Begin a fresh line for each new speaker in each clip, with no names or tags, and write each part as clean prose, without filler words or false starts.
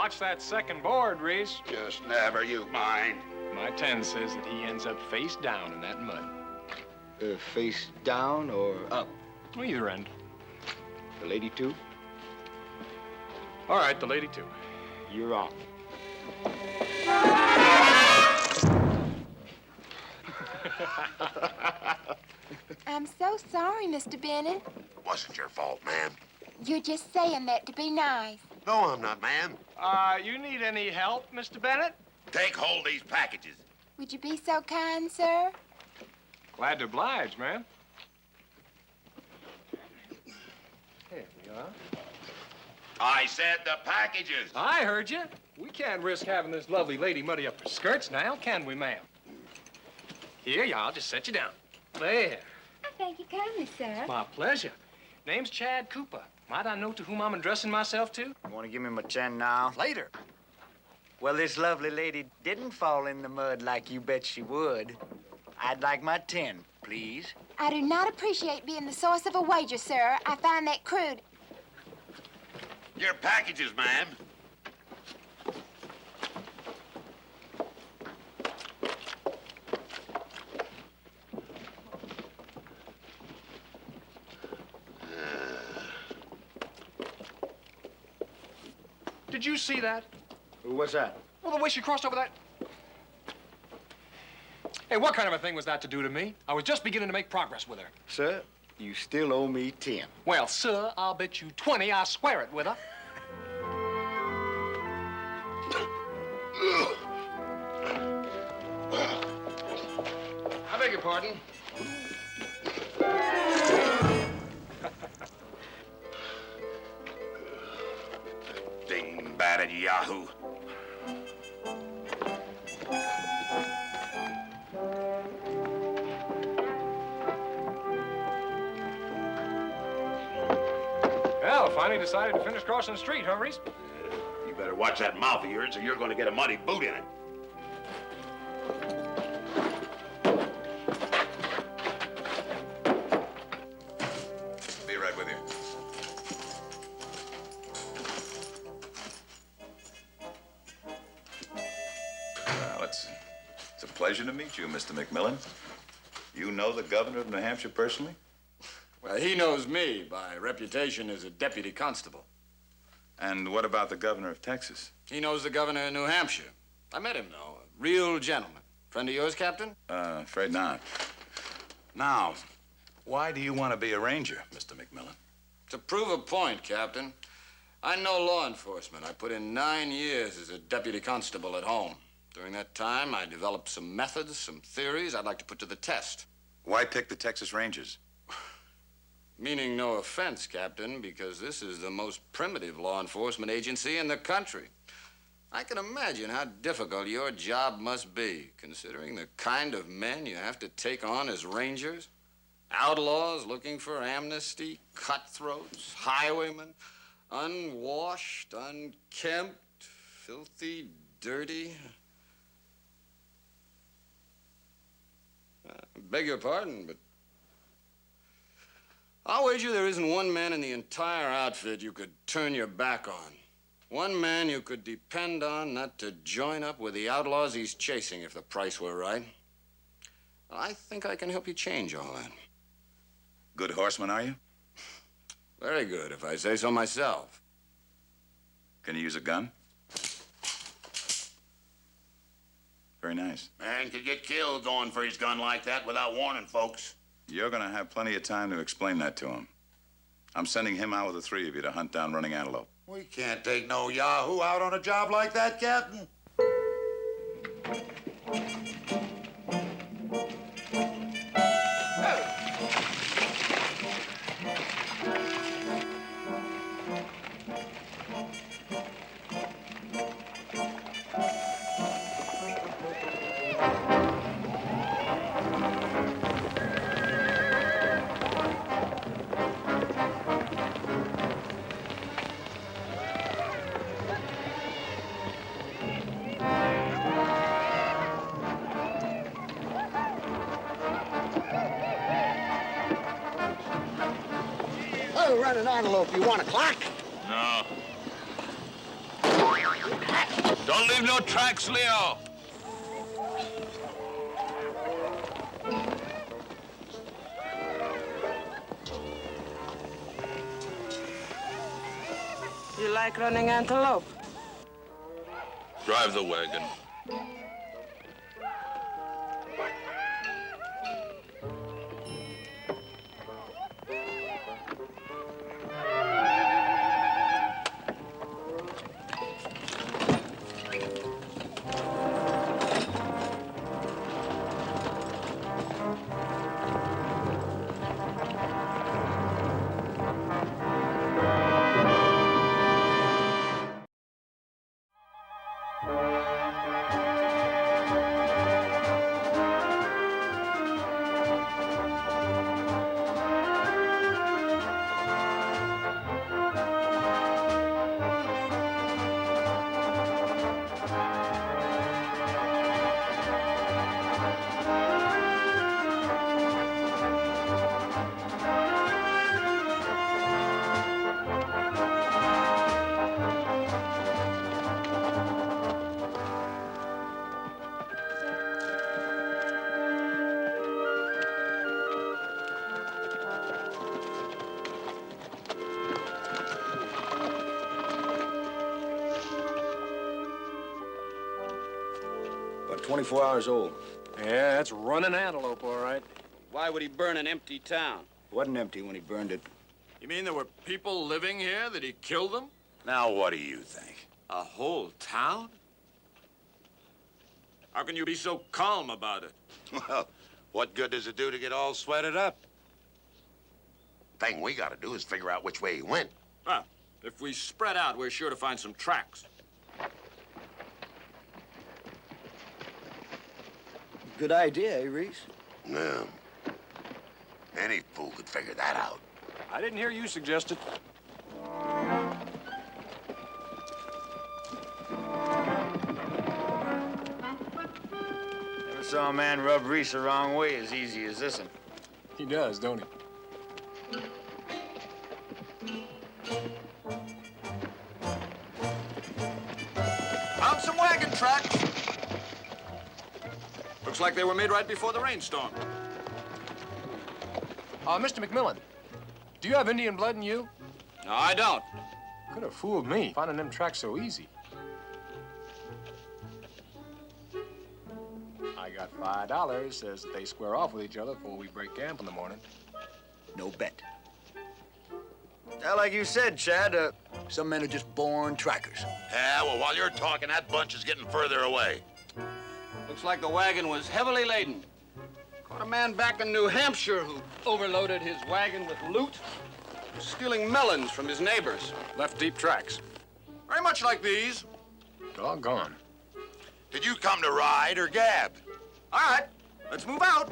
Watch that second board, Reese.
Just never you mind.
My 10 says that he ends up face down in that mud.
Face down or up?
Either end.
The lady too?
All right, the lady too.
You're on.
I'm so sorry, Mr. Bennett.
Wasn't your fault, ma'am.
You're just saying that to be nice.
No, I'm not, ma'am.
You need any help, Mr. Bennett?
Take hold of these packages.
Would you be so kind, sir?
Glad to oblige, ma'am. Here we are.
I said the packages.
I heard you. We can't risk having this lovely lady muddy up her skirts now, can we, ma'am? Here, I'll just set you down. There.
Thank you kindly, sir.
My pleasure. Name's Chad Cooper. Might I know to whom I'm addressing myself to?
You want to give me my 10 now?
Later.
Well, this lovely lady didn't fall in the mud like you bet she would. I'd like my 10, please.
I do not appreciate being the source of a wager, sir. I find that crude.
Your packages, ma'am.
Did you see that?
What's that?
Well, the way she crossed over that. Hey, what kind of a thing was that to do to me? I was just beginning to make progress with her.
Sir, you still owe me 10.
Well, sir, I'll bet you 20 I swear it with her. I beg your pardon.
Ding-batted yahoo.
Well, finally decided to finish crossing the street, huh, Reese?
You better watch that mouth of yours or you're going to get a muddy boot in it.
Be right with you. Well, it's a pleasure to meet you, Mr. McMillan. You know the governor of New Hampshire personally?
Well, he knows me by reputation as a deputy constable.
And what about the governor of Texas?
He knows the governor of New Hampshire. I met him, though. A real gentleman. Friend of yours, Captain?
Afraid not. Now, why do you want to be a ranger, Mr. McMillan?
To prove a point, Captain. I know law enforcement. I put in 9 years as a deputy constable at home. During that time, I developed some methods, some theories I'd like to put to the test.
Why pick the Texas Rangers?
Meaning no offense, Captain, because this is the most primitive law enforcement agency in the country. I can imagine how difficult your job must be, considering the kind of men you have to take on as rangers. Outlaws looking for amnesty, cutthroats, highwaymen, unwashed, unkempt, filthy, dirty. I beg your pardon, but I'll wager there isn't one man in the entire outfit you could turn your back on. One man you could depend on not to join up with the outlaws he's chasing if the price were right. I think I can help you change all that.
Good horseman, are you?
Very good, if I say so myself.
Can you use a gun? Very nice.
Man could get killed going for his gun like that without warning folks.
You're going to have plenty of time to explain that to him. I'm sending him out with the 3 of you to hunt down running antelope.
We can't take no yahoo out on a job like that, Captain.
Run an antelope. You want a clock?
No.
Don't leave no tracks, Leo.
You like running antelope?
Drive the wagon.
About 24 hours old.
Yeah, that's running antelope, all right.
Why would he burn an empty town?
It wasn't empty when he burned it.
You mean there were people living here that he killed them?
Now, what do you think?
A whole town? How can you be so calm about it?
Well, what good does it do to get all sweated up? Thing we gotta do is figure out which way he went.
Well, if we spread out, we're sure to find some tracks.
Good idea, eh, Reese?
No. Any fool could figure that out.
I didn't hear you suggest it.
Never saw a man rub Reese the wrong way as easy as this one.
He does, don't he?
Found some wagon tracks. Looks like they were made right before the rainstorm.
Mr. McMillan, do you have Indian blood in you?
No, I don't.
Could have fooled me, finding them tracks so easy. I got $5, says that they square off with each other before we break camp in the morning.
No bet.
Now, like you said, Chad, some men are just born trackers.
Yeah, well, while you're talking, that bunch is getting further away.
Looks like the wagon was heavily laden. Caught a man back in New Hampshire who overloaded his wagon with loot, stealing melons from his neighbors.
Left deep tracks.
Very much like these.
Doggone.
Did you come to ride or gab?
All right, let's move out.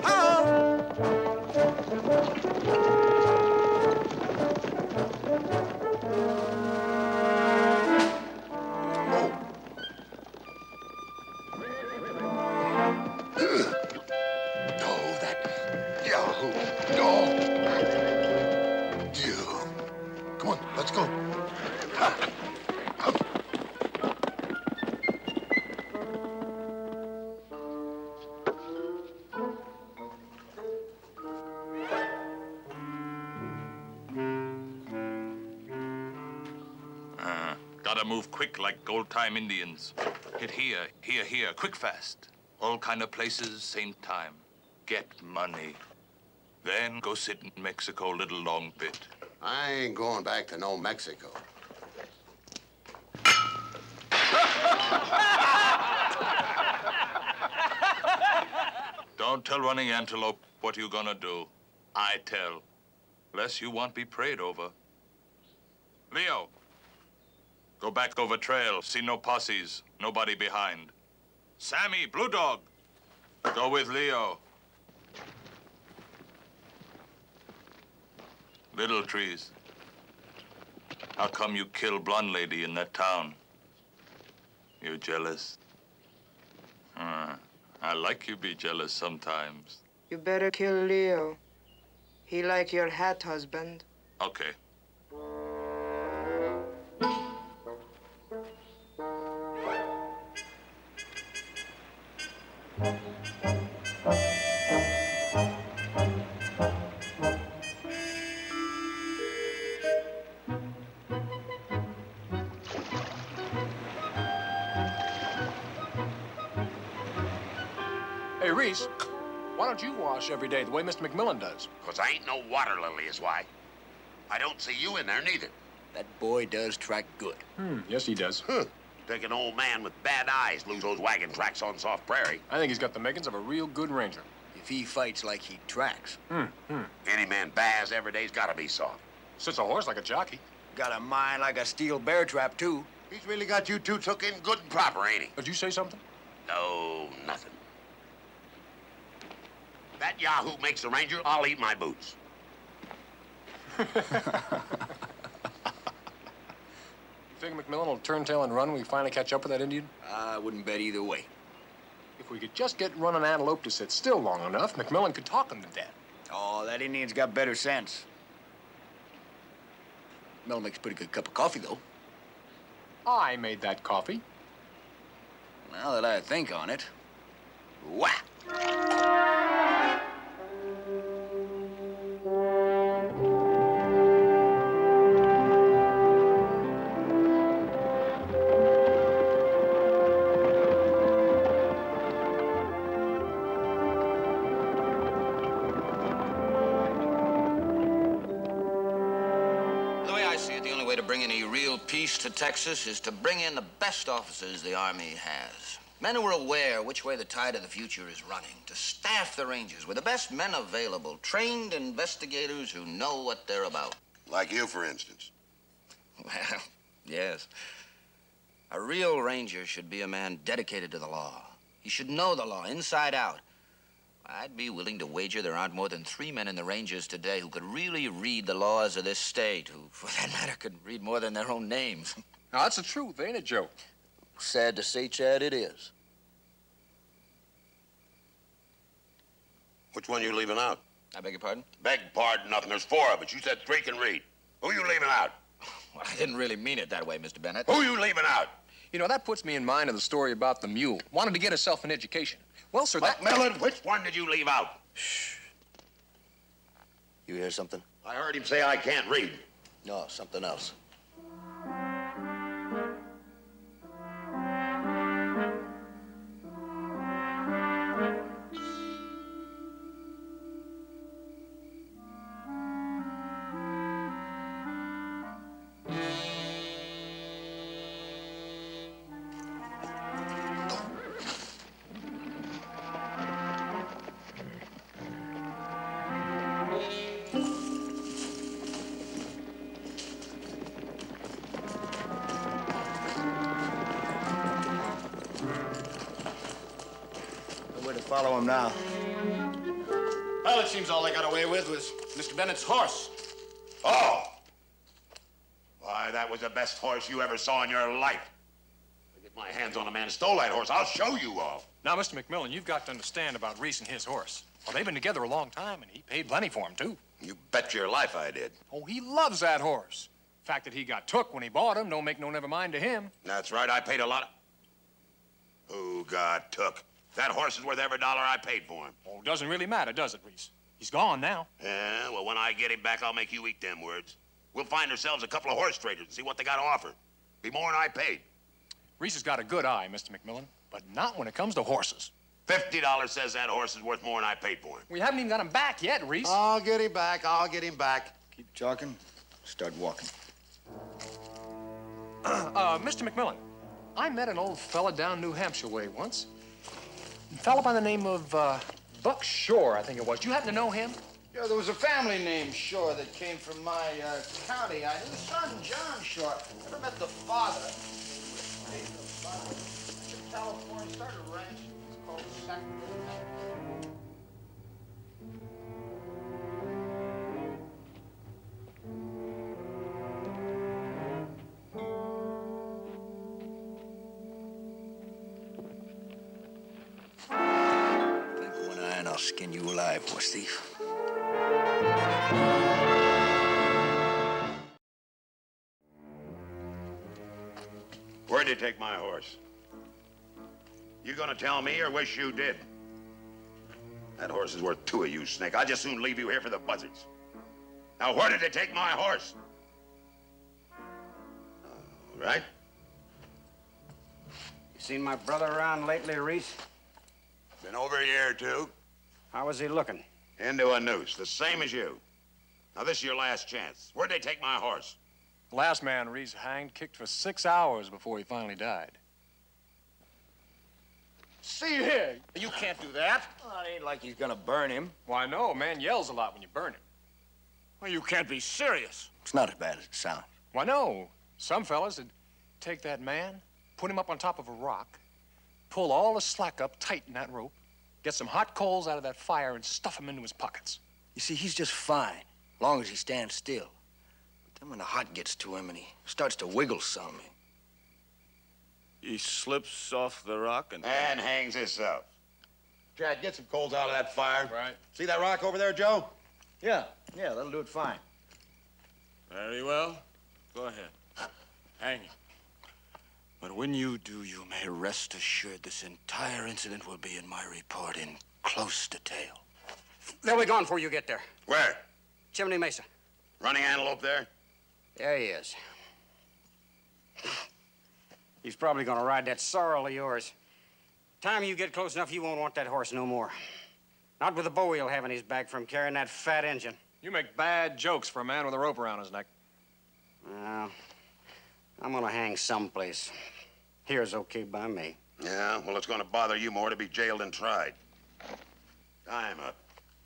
Hello.
Come on, let's go.
Gotta move quick like old-time Indians. Hit here, here, here, quick, fast. All kind of places, same time. Get money. Then go sit in Mexico a little long bit.
I ain't going back to no Mexico.
Don't tell running antelope what you gonna do. I tell. Less you want be prayed over. Leo, go back over trail. See no posses. Nobody behind. Sammy, Blue Dog, go with Leo. Little Trees, how come you kill blonde lady in that town? You jealous? I like you be jealous sometimes.
You better kill Leo. He like your hat husband.
Okay.
Hey, Reese, why don't you wash every day the way Mr. McMillan does?
'Cause I ain't no water lily is why. I don't see you in there neither.
That boy does track good.
Yes, he does.
Take an old man with bad eyes lose those wagon tracks on soft prairie.
I think he's got the makings of a real good ranger.
If he fights like he tracks.
Any man baths every day's gotta be soft.
Sits a horse like a jockey.
Got a mind like a steel bear trap, too.
He's really got you two took in good and proper, ain't he?
Did you say something?
No, nothing. That yahoo makes the ranger, I'll eat my boots.
You think McMillan will turn tail and run when we finally catch up with that Indian?
I wouldn't bet either way.
If we could just get running antelope to sit still long enough, McMillan could talk him to death.
Oh, that Indian's got better sense. Mel makes a pretty good cup of coffee, though.
I made that coffee.
Now that I think on it. Whack!
Peace to Texas is to bring in the best officers the Army has. Men who are aware which way the tide of the future is running, to staff the Rangers with the best men available, trained investigators who know what they're about.
Like you, for instance.
Well, yes. A real Ranger should be a man dedicated to the law. He should know the law inside out. I'd be willing to wager there aren't more than 3 men in the Rangers today who could really read the laws of this state, who, for that matter, could read more than their own names.
Now, that's the truth, ain't it, Joe?
Sad to say, Chad, it is.
Which one you leaving out?
I beg your pardon?
Beg pardon, nothing. There's 4 of us. You said 3 can read. Who you leaving out?
Well, I didn't really mean it that way, Mr. Bennett.
Who you leaving out?
You know, that puts me in mind of the story about the mule. Wanted to get herself an education. Well, sir,
McMillan, which one did you leave out?
Shh. You hear something?
I heard him say I can't read.
No, something else. Follow him now.
Well, it seems all they got away with was Mr. Bennett's horse.
Oh! Why, that was the best horse you ever saw in your life. If I get my hands on a man who stole that horse, I'll show you all.
Now, Mr. McMillan, you've got to understand about Reese and his horse. Well, they've been together a long time, and he paid plenty for him, too.
You bet your life I did.
Oh, he loves that horse. The fact that he got took when he bought him don't make no never mind to him.
That's right, I paid a lot of... Who got took? That horse is worth every dollar I paid for him.
Oh, doesn't really matter, does it, Reese? He's gone now.
Yeah, well, when I get him back, I'll make you eat them words. We'll find ourselves a couple of horse traders and see what they got to offer. Be more than I paid.
Reese has got a good eye, Mr. McMillan, but not when it comes to horses.
$50 says that horse is worth more than I paid for him.
We haven't even got him back yet, Reese.
I'll get him back. I'll get him back.
Keep talking. Start walking.
Mr. McMillan, I met an old fella down New Hampshire way once. A fella by the name of, Buck Shore, I think it was. Do you happen to know him?
Yeah, there was a family named Shore that came from my county. I knew the son, John Shore. Never met the father. In California, he started a ranch. It's called Sacramento.
I'll skin you alive, horse thief.
Where'd you take my horse? You gonna tell me or wish you did? That horse is worth two of you, Snake. I'd just soon leave you here for the buzzards. Now, where did they take my horse? All right.
You seen my brother around lately, Reese?
Been over a year or two.
How was he looking?
Into a noose, the same as you. Now, this is your last chance. Where'd they take my horse?
The last man Reese hanged kicked for 6 hours before he finally died. See here, you can't do that.
Well, it ain't like he's gonna burn him.
Why, no, a man yells a lot when you burn him.
Well, you can't be serious.
It's not as bad as it sounds.
Why, no. Some fellas would take that man, put him up on top of a rock, pull all the slack up tight in that rope, get some hot coals out of that fire and stuff them into his pockets.
You see, he's just fine, as long as he stands still. But then when the hot gets to him and he starts to wiggle some,
He slips off the rock and
hangs himself. Chad, get some coals out of that fire.
Right.
See that rock over there, Joe?
yeah, that'll do it fine.
Very well. Go ahead. Hang him. But when you do, you may rest assured this entire incident will be in my report in close detail.
They'll be gone before you get there.
Where?
Chimney Mesa.
Running antelope there?
There he is. He's probably gonna ride that sorrel of yours. Time you get close enough, you won't want that horse no more. Not with the bow he'll have in his back from carrying that fat engine.
You make bad jokes for a man with a rope around his neck.
Well, I'm gonna hang someplace. Here's okay by me.
Yeah, well, it's gonna bother you more to be jailed and tried. Time up.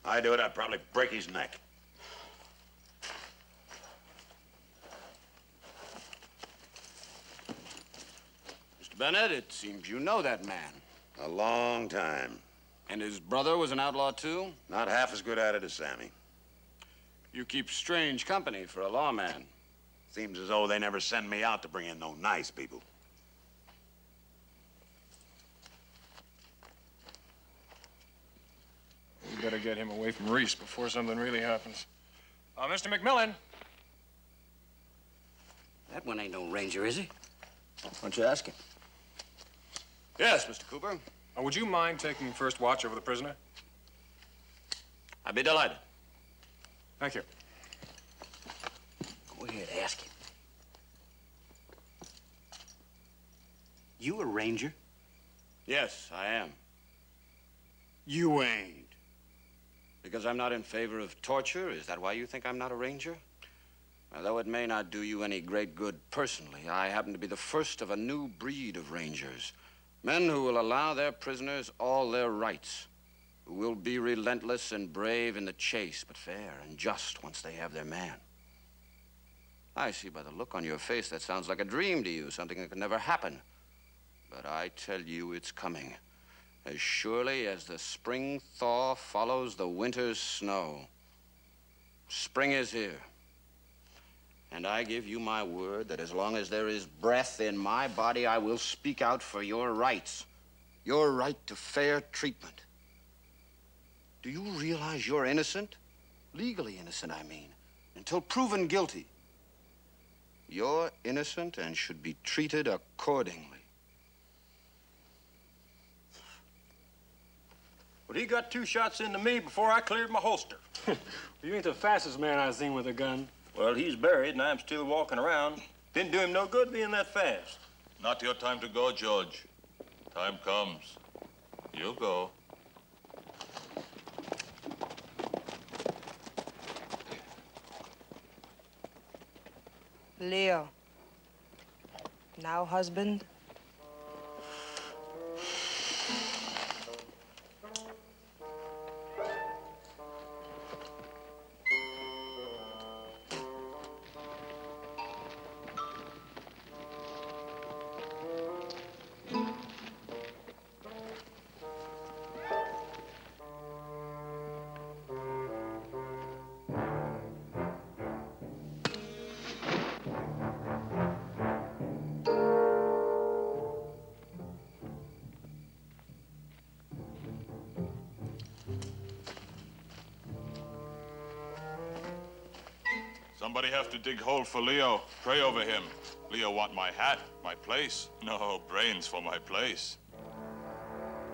I do it, I'd probably break his neck.
Mr. Bennett, it seems you know that man.
A long time.
And his brother was an outlaw, too?
Not half as good at it as Sammy.
You keep strange company for a lawman.
Seems as though they never send me out to bring in no nice people.
We better get him away from Reese before something really happens. Mr. McMillan.
That one ain't no ranger, is he?
Why don't you ask him?
Yes, Mr. Cooper.
Would you mind taking first watch over the prisoner?
I'd be delighted.
Thank you.
Go ahead, ask him. You a ranger?
Yes, I am. You ain't. Because I'm not in favor of torture? Is that why you think I'm not a ranger? Though it may not do you any great good personally, I happen to be the first of a new breed of rangers. Men who will allow their prisoners all their rights, who will be relentless and brave in the chase, but fair and just once they have their man. I see by the look on your face that sounds like a dream to you, something that could never happen. But I tell you it's coming, as surely as the spring thaw follows the winter's snow. Spring is here. And I give you my word that as long as there is breath in my body, I will speak out for your rights. Your right to fair treatment. Do you realize you're innocent? Legally innocent, I mean, until proven guilty. You're innocent and should be treated accordingly.
But he got 2 shots into me before I cleared my holster.
You ain't the fastest man I've seen with a gun.
Well, he's buried, and I'm still walking around. Didn't do him no good being that fast.
Not your time to go, George. Time comes. You'll go.
Leo. Now, husband?
Somebody have to dig hole for Leo. Pray over him. Leo want my hat, my place. No brains for my place.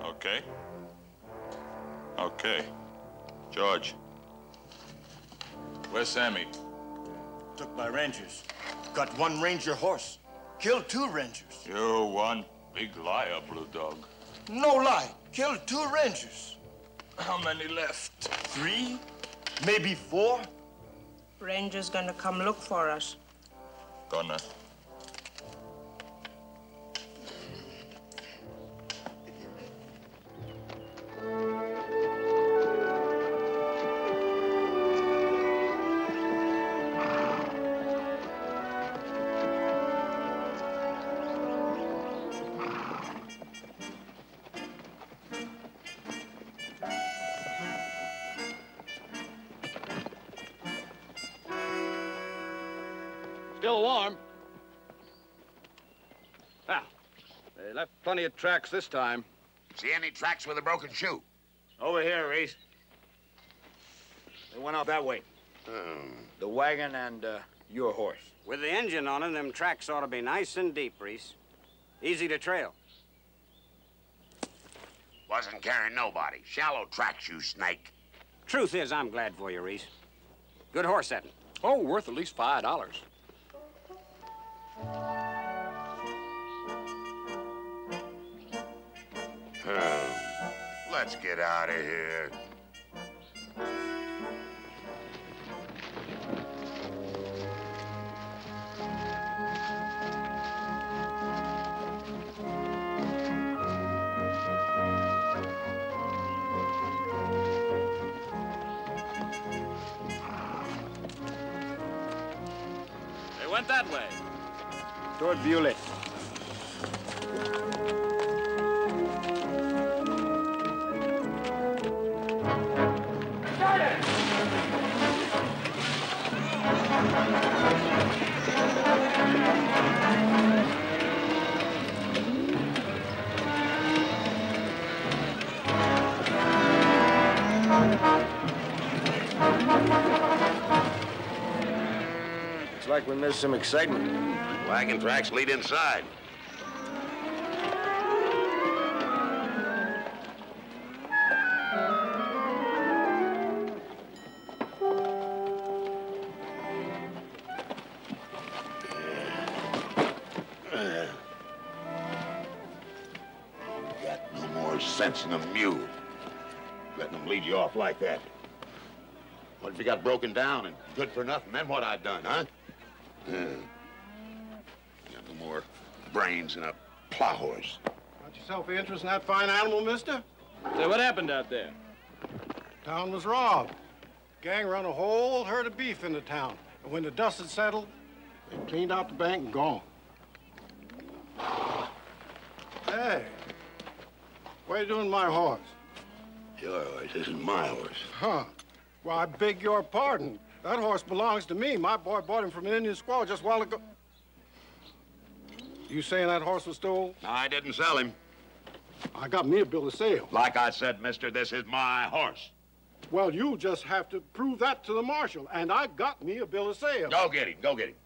Okay? Okay. George. Where's Sammy?
Took by Rangers. Got one Ranger horse. Killed 2 Rangers.
You one big liar, Blue Dog.
No lie. Killed 2 Rangers.
How many left?
3, maybe 4.
Ranger's gonna come look for us.
Gonna.
Still warm. Ah, they left plenty of tracks this time.
See any tracks with a broken shoe?
Over here, Reese. They went off that way. The wagon and your horse.
With the engine on them, them tracks ought to be nice and deep, Reese. Easy to trail.
Wasn't carrying nobody. Shallow tracks, you snake.
Truth is, I'm glad for you, Reese. Good horse setting.
Oh, worth at least $5.
Let's get out of here.
They went that way.
Toward Bewley. Looks like we missed some excitement.
Wagon tracks lead inside. Got no more sense than a mule. Letting them lead you off like that. What if you got broken down and good for nothing? Then what I done, huh? Got no more brains than a plow horse.
Got yourself an interest in that fine animal, mister?
Say, what happened out there?
Town was robbed. Gang run a whole herd of beef into town. And when the dust had settled, they cleaned out the bank and gone. Hey, what are you doing to my horse?
Your horse isn't my horse.
Huh. Well, I beg your pardon. That horse belongs to me. My boy bought him from an Indian squaw just a while ago. You saying that horse was stolen?
No, I didn't sell him.
I got me a bill of sale.
Like I said, mister, this is my horse.
Well, you just have to prove that to the marshal, and I got me a bill of sale.
Go get him. Go get him.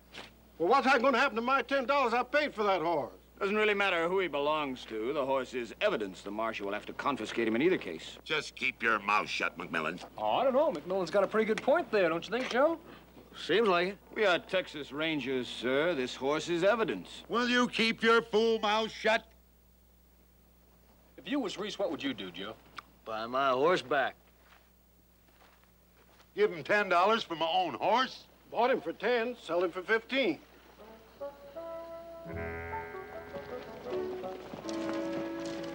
Well, what's going to happen to my $10 I paid for that horse?
Doesn't really matter who he belongs to. The horse is evidence. The marshal will have to confiscate him in either case.
Just keep your mouth shut, McMillan.
Oh, I don't know. McMillan's got a pretty good point there, don't you think, Joe?
Seems like it.
We are Texas Rangers, sir. This horse is evidence.
Will you keep your fool mouth shut?
If you was Reese, what would you do, Joe?
Buy my horse back.
Give him $10 for my own horse?
Bought him for 10, sell him for 15.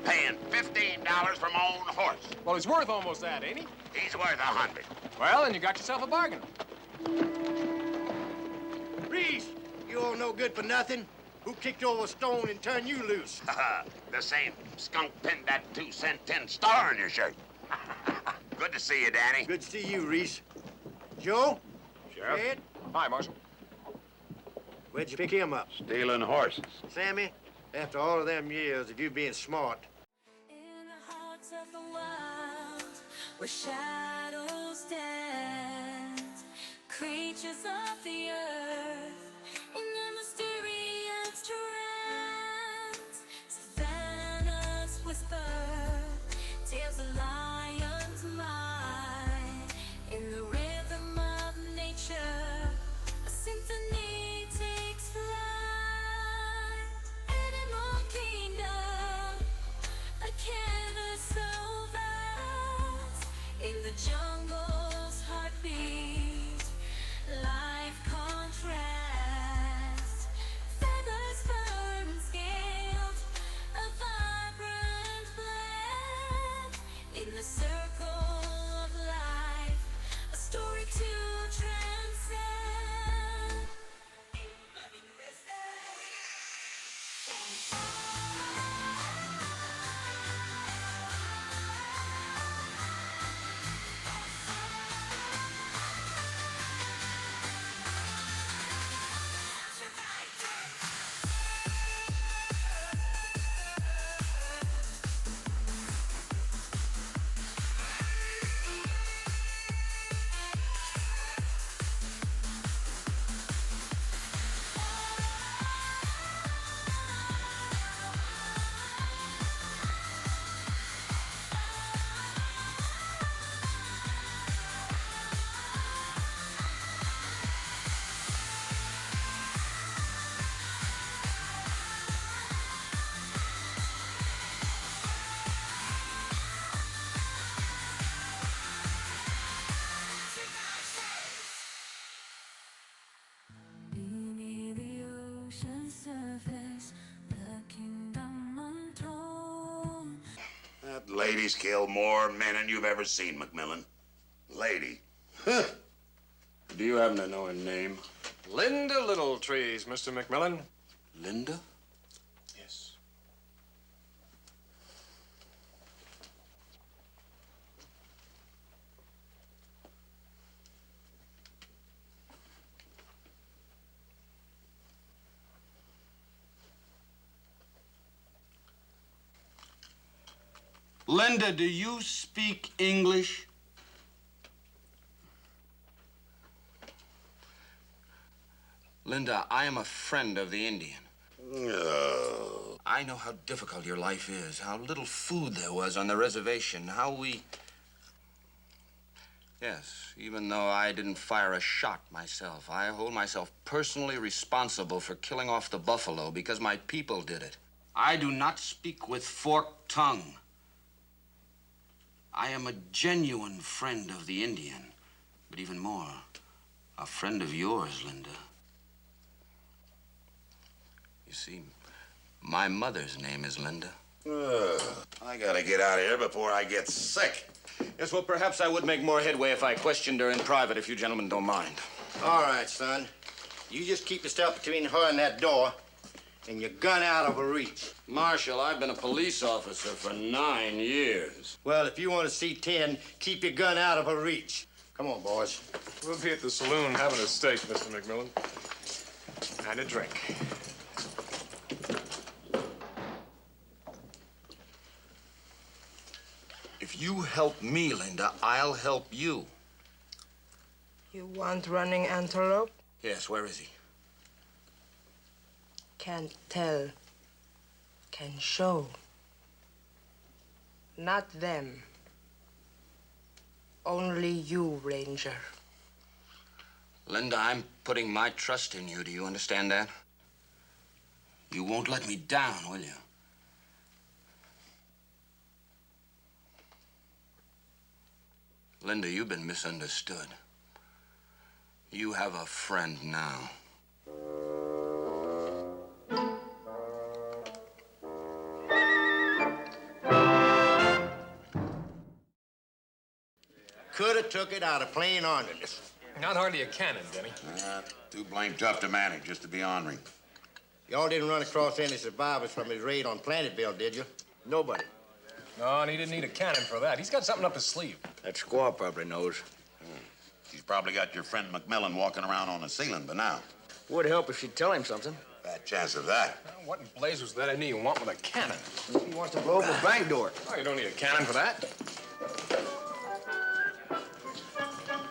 Paying $15 for my own horse.
Well, he's worth almost that, ain't he?
He's worth 100.
Well, then you got yourself a bargain.
Reese, you all no good for nothing. Who kicked over a stone and turned you loose?
The same skunk pinned that 2-cent tin star on your shirt. Good to see you, Danny.
Good to see you, Reese. Joe?
Sheriff.
Ed?
Hi, Marshal.
Where'd you pick him up?
Stealing horses.
Sammy, after all of them years of you being smart.
In the heart of the wild, where shadows dance, creatures of the earth, in their mysterious trance, savannahs whisper, tales of lions. the jungle's heartbeat. Life contrasts, feathers firm and scaled, a vibrant blend in the circle of life, a story to transcend. Beneath the ocean's surface, the kingdom untold.
That lady's killed more men than you've ever seen, McMillan. Lady.
Do you happen to know her name? Linda Littletrees, Mr. McMillan.
Linda?
Yes.
Linda, do you speak English? Linda, I am a friend of the Indian.
Oh.
I know how difficult your life is, how little food there was on the reservation, how we... Yes, even though I didn't fire a shot myself, I hold myself personally responsible for killing off the buffalo because my people did it. I do not speak with forked tongue. I am a genuine friend of the Indian, but even more, a friend of yours, Linda. You see, my mother's name is Linda.
I gotta get out of here before I get sick.
Yes, well, perhaps I would make more headway if I questioned her in private, if you gentlemen don't mind.
All right, son. You just keep yourself between her and that door, and your gun out of her reach.
Marshal, I've been a police officer for 9 years.
Well, if you want to see 10, keep your gun out of her reach. Come on, boys.
We'll be at the saloon having a steak, Mr. McMillan. And a drink.
If you help me, Linda, I'll help you.
You want running antelope?
Yes, where is he?
Can't tell. Can show. Not them. Only you, Ranger.
Linda, I'm putting my trust in you. Do you understand that? You won't let me down, will you? Linda, you've been misunderstood. You have a friend now.
Could have took it out of plain orneriness.
Not hardly a cannon, Denny.
Too blame tough to manage just to be ornery.
Y'all didn't run across any survivors from his raid on Planetville, did you? Nobody.
No, and he didn't need a cannon for that. He's got something up his sleeve.
That squaw probably knows.
He's probably got your friend McMillan walking around on the ceiling by now.
Would help if she'd tell him something.
Bad chance of that.
What in blazes that any you want with a cannon?
He wants to blow up a bank door.
Oh, you don't need a cannon for that.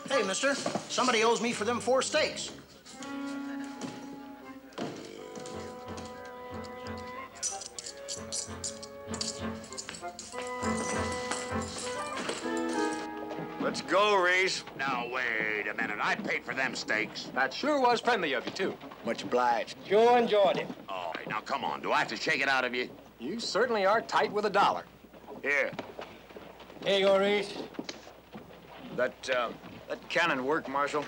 Hey, mister, somebody owes me for them 4 steaks.
Let's go, Reese.
Now, wait a minute. I paid for them steaks.
That sure was friendly of you, too.
Much obliged.
Sure enjoyed it.
All right, now, come on. Do I have to shake it out of you?
You certainly are tight with $1.
Here.
Here you go, Reese.
that cannon work, Marshal?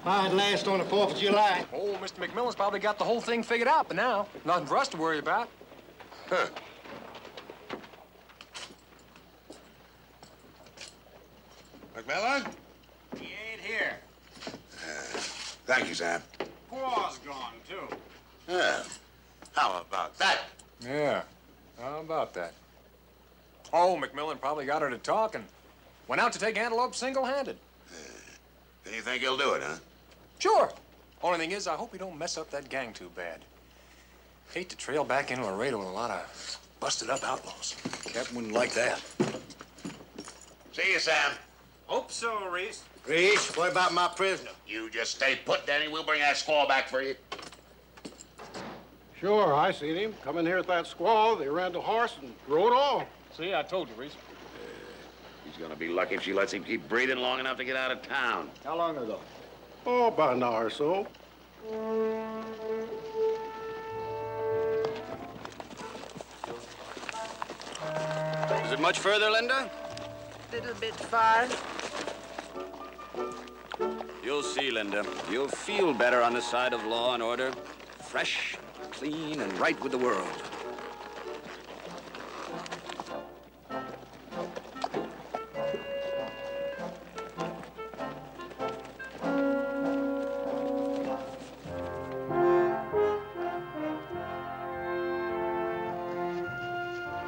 I'd last on the 4th of July.
Oh, Mr. McMillan's probably got the whole thing figured out by now. Nothing for us to worry about.
Huh. McMillan?
He ain't here.
Thank you, Sam.
Pa's gone, too.
Yeah. How about that?
Yeah, how about that? Oh, McMillan probably got her to talk and went out to take Antelope single-handed.
And you think he'll do it, huh?
Sure. Only thing is, I hope he don't mess up that gang too bad. Hate to trail back into Laredo with a lot of busted-up outlaws.
Captain wouldn't like that.
See you, Sam.
Hope so, Reese. Reese, what about my prisoner?
You just stay put, Danny. We'll bring that squaw back for you.
Sure, I seen him come in here with that squaw. They ran the horse and rode off.
See, I told you, Reese.
He's gonna be lucky if she lets him keep breathing long enough to get out of town.
How long ago?
Oh, about an hour or so.
Is it much further, Linda?
Little bit far.
You'll see, Linda. You'll feel better on the side of law and order. Fresh, clean, and right with the world.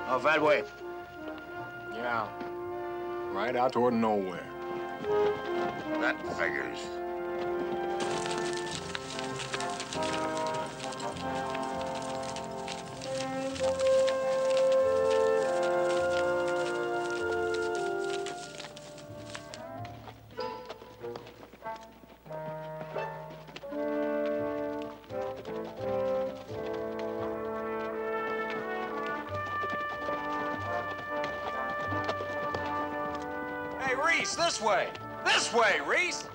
Off that way.
Yeah, right out toward nowhere.
That figures.
Hey, Reese, this way! This way, Reese!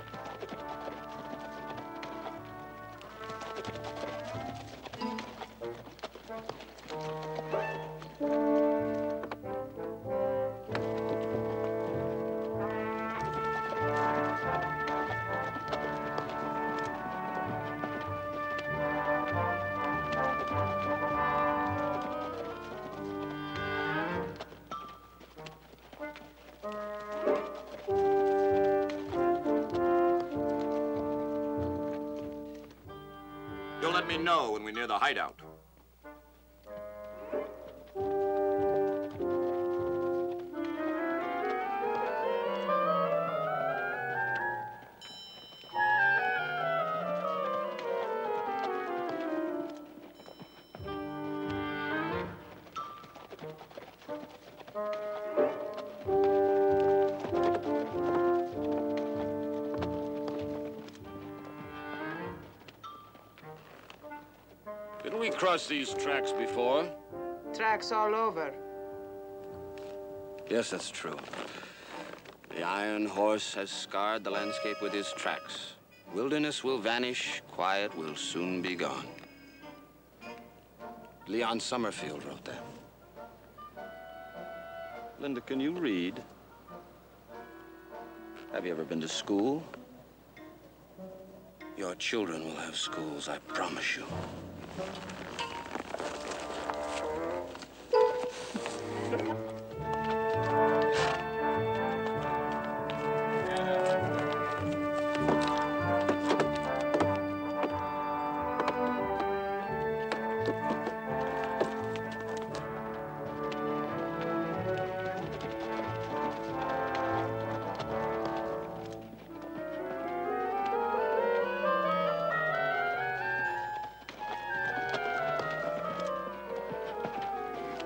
You'll let me know when we're near the hideout. Didn't we cross these tracks before?
Tracks all over.
Yes, that's true. The iron horse has scarred the landscape with his tracks. Wilderness will vanish, quiet will soon be gone. Leon Summerfield wrote that. Linda, can you read? Have you ever been to school? Your children will have schools, I promise you.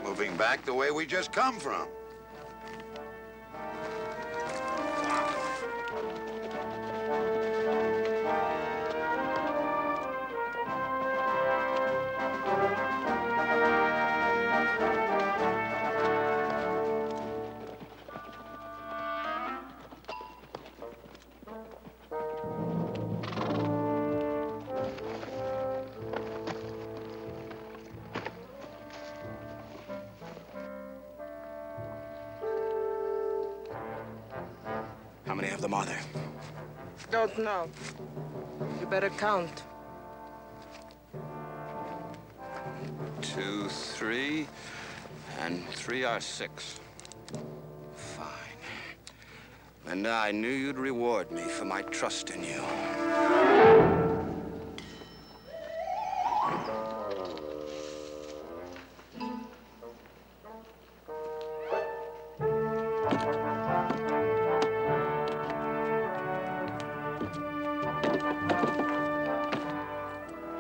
Moving back the way we just come from.
How many of them are there?
Don't know. You better count.
2, 3, and 3 are 6. Fine. Linda, I knew you'd reward me for my trust in you.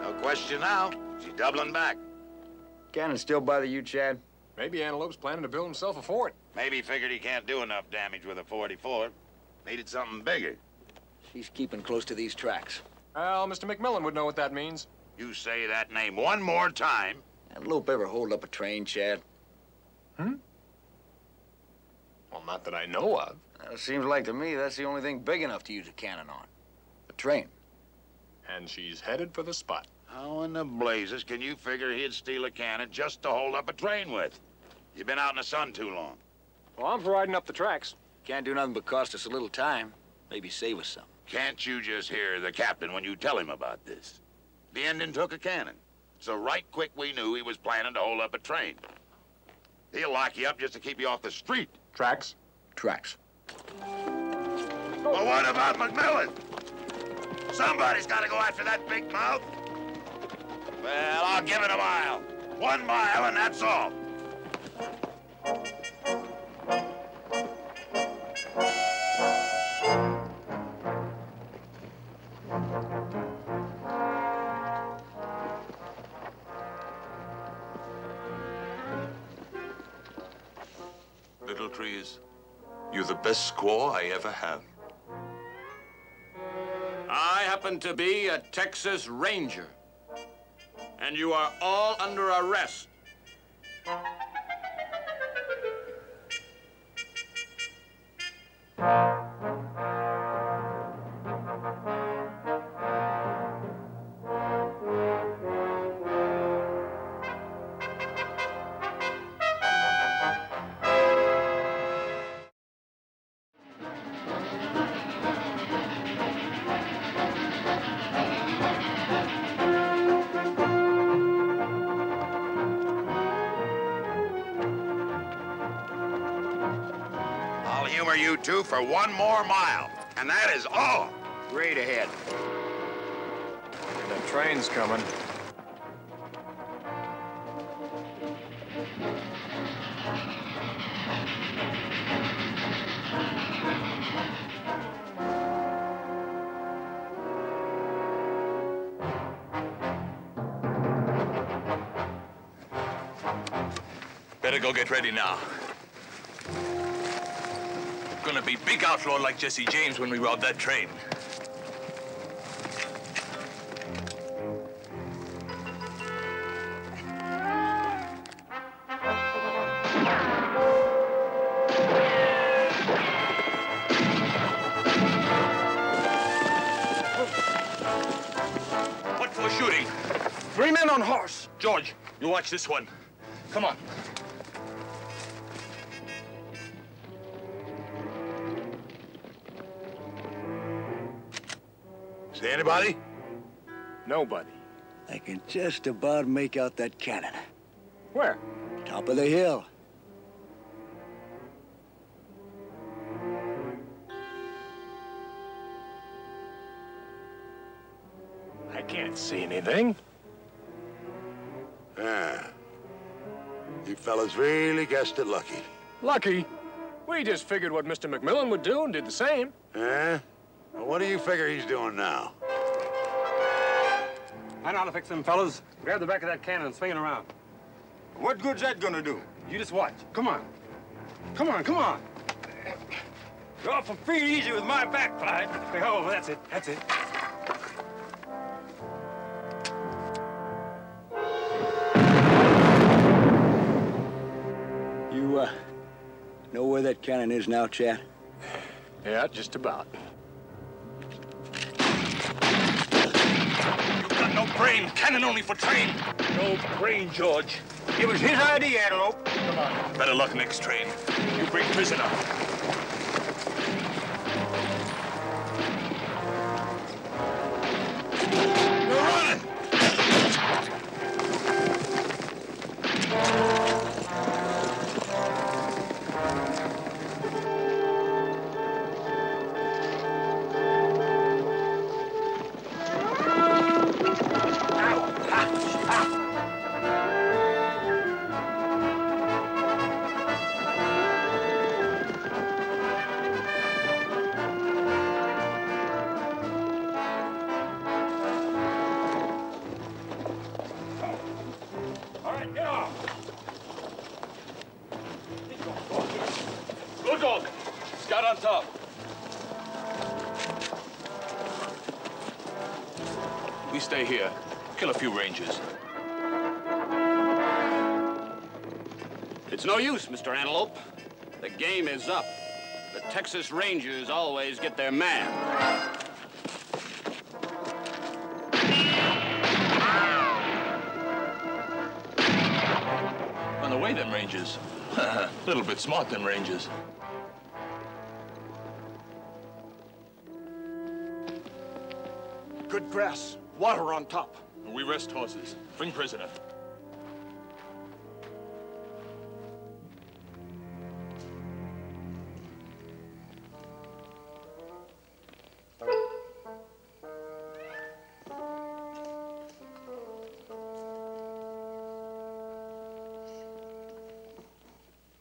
No question now. She's doubling back.
Cannon still bother you, Chad?
Maybe Antelope's planning to build himself a fort.
Maybe he figured he can't do enough damage with a 44. Needed something bigger.
She's keeping close to these tracks.
Well, Mr. McMillan would know what that means.
You say that name one more time.
Antelope ever hold up a train, Chad?
Well, not that I know of.
It seems like to me that's the only thing big enough to use a cannon on. A train.
And she's headed for the spot.
How in the blazes can you figure he'd steal a cannon just to hold up a train with? You've been out in the sun too long.
Well, I'm for riding up the tracks.
Can't do nothing but cost us a little time. Maybe save us some.
Can't you just hear the captain when you tell him about this? The Indian took a cannon. So right quick we knew he was planning to hold up a train. He'll lock you up just to keep you off the street.
Tracks?
Tracks.
Well, what about McMillan? Somebody's got to go after that big mouth. Well, I'll give it a mile. 1 mile, and that's all.
Little Trees, you're the best squaw I ever have.
I happen to be a Texas Ranger, and you are all under arrest.
I'll humor you two for 1 more mile, and that is all.
Straight ahead.
The train's coming.
Better go get ready now. Gonna be big outlaw like Jesse James when we rob that train. What for shooting?
3 men on horse.
George, you watch this one. Come on.
See anybody?
Nobody.
I can just about make out that cannon.
Where?
Top of the hill.
I can't see anything.
Yeah. You fellas really guessed it lucky.
Lucky? We just figured what Mr. McMillan would do and did the same.
Eh? Well, what do you figure he's doing now?
I know how to fix them, fellas. Grab the back of that cannon and swing it around.
What good's that gonna do?
You just watch. Come on. Come on, come on. You're off a feet easy with my back, Clyde. Oh, that's it, that's it.
You, know where that cannon is now, Chad?
Yeah, just about.
No brain. Cannon only for train.
No brain, George.
It was his idea, Antelope.
Come on.
Better luck next train. You bring prisoner. We stay here, kill a few Rangers.
It's no use, Mr. Antelope. The game is up. The Texas Rangers always get their man.
Run away, them Rangers. Little bit smart, them Rangers.
Good grass, water on top.
We rest horses. Bring prisoner.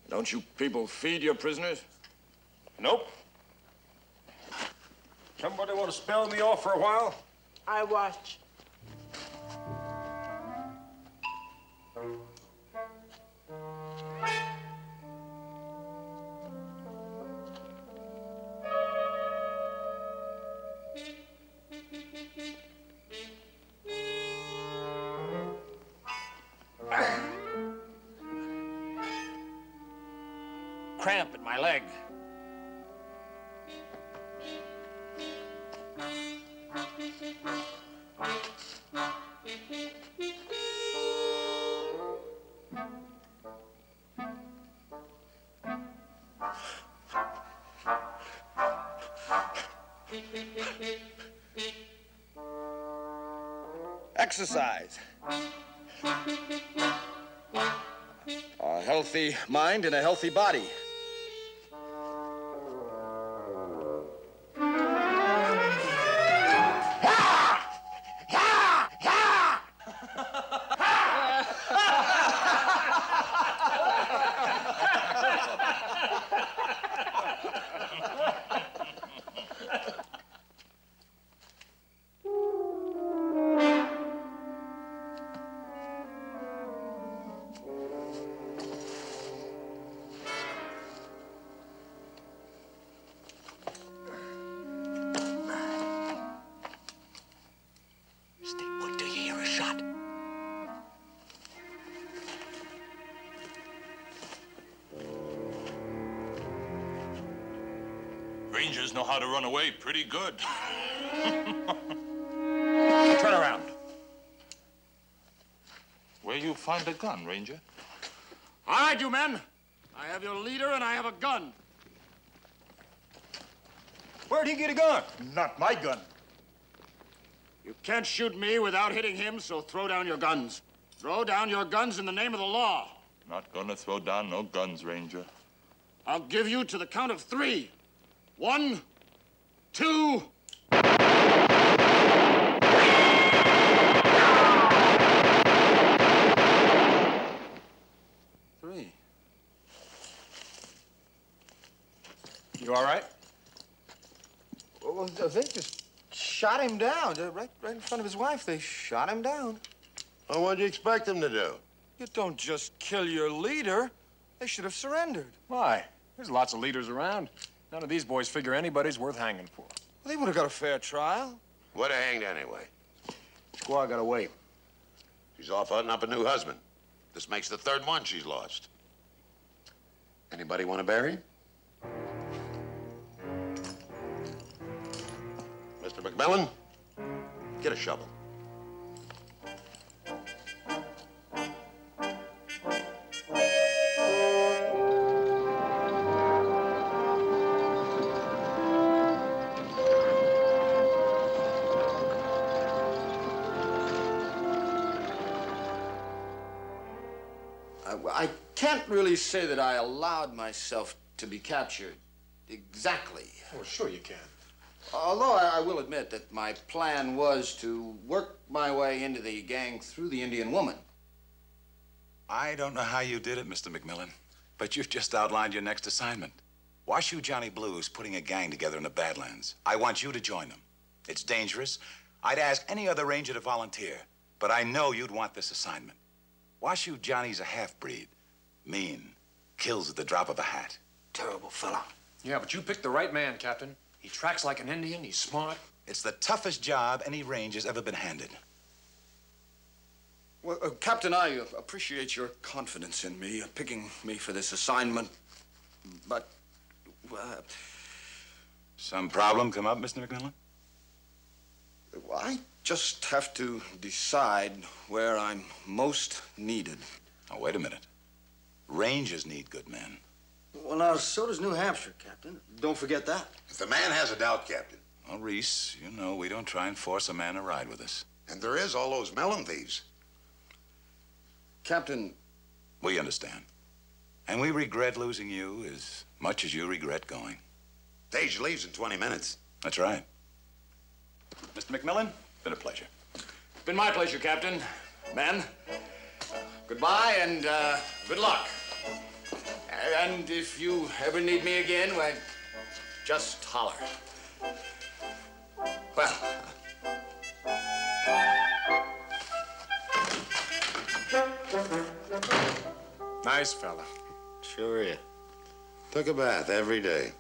Don't you people feed your prisoners?
Nope.
Somebody want to spell me off for a while?
I watch.
Cramp in my leg.
Exercise. A healthy mind and a healthy body.
Rangers know how to run away pretty good.
Turn around.
Where you find a gun, Ranger?
All right, you men. I have your leader and I have a gun. Where'd he get a gun?
Not my gun.
You can't shoot me without hitting him, so throw down your guns. Throw down your guns in the name of the law.
Not gonna throw down no guns, Ranger.
I'll give you to the count of 3. 1, 2.
Three. You all right?
Well, they just shot him down. Right in front of his wife. They shot him down.
Well, what'd you expect them to do?
You don't just kill your leader. They should have surrendered.
Why? There's lots of leaders around. None of these boys figure anybody's worth hanging for.
Well, they would have got a fair trial.
Would have hanged anyway.
Squaw got away.
She's off hunting up a new husband. This makes the 3rd one she's lost. Anybody want to bury him? Mr. McMillan, get a shovel.
I can't really say that I allowed myself to be captured exactly.
Oh, sure you can.
Although I will admit that my plan was to work my way into the gang through the Indian woman.
I don't know how you did it, Mr. McMillan, but you've just outlined your next assignment. Washoe Johnny Blue's putting a gang together in the Badlands. I want you to join them. It's dangerous. I'd ask any other ranger to volunteer, but I know you'd want this assignment. Washoe Johnny's a half-breed. Mean. Kills at the drop of a hat.
Terrible fella. Yeah, but you picked the right man, Captain. He tracks like an Indian. He's smart.
It's the toughest job any ranger's ever been handed.
Well, Captain, I appreciate your confidence in me, picking me for this assignment, but...
Some problem come up, Mr. McMillan?
I just have to decide where I'm most needed.
Oh, wait a minute. Rangers need good men.
Well, now, so does New Hampshire, Captain. Don't forget that.
If the man has a doubt, Captain.
Well, Reese, you know we don't try and force a man to ride with us.
And there is all those melon thieves.
Captain...
We understand. And we regret losing you as much as you regret going.
Tage leaves in 20 minutes.
That's right. Mr. McMillan, been a pleasure.
Been my pleasure, Captain. Men, goodbye and good luck. And if you ever need me again, why, just holler. Well.
Nice fella.
Sure is. Took a bath every day.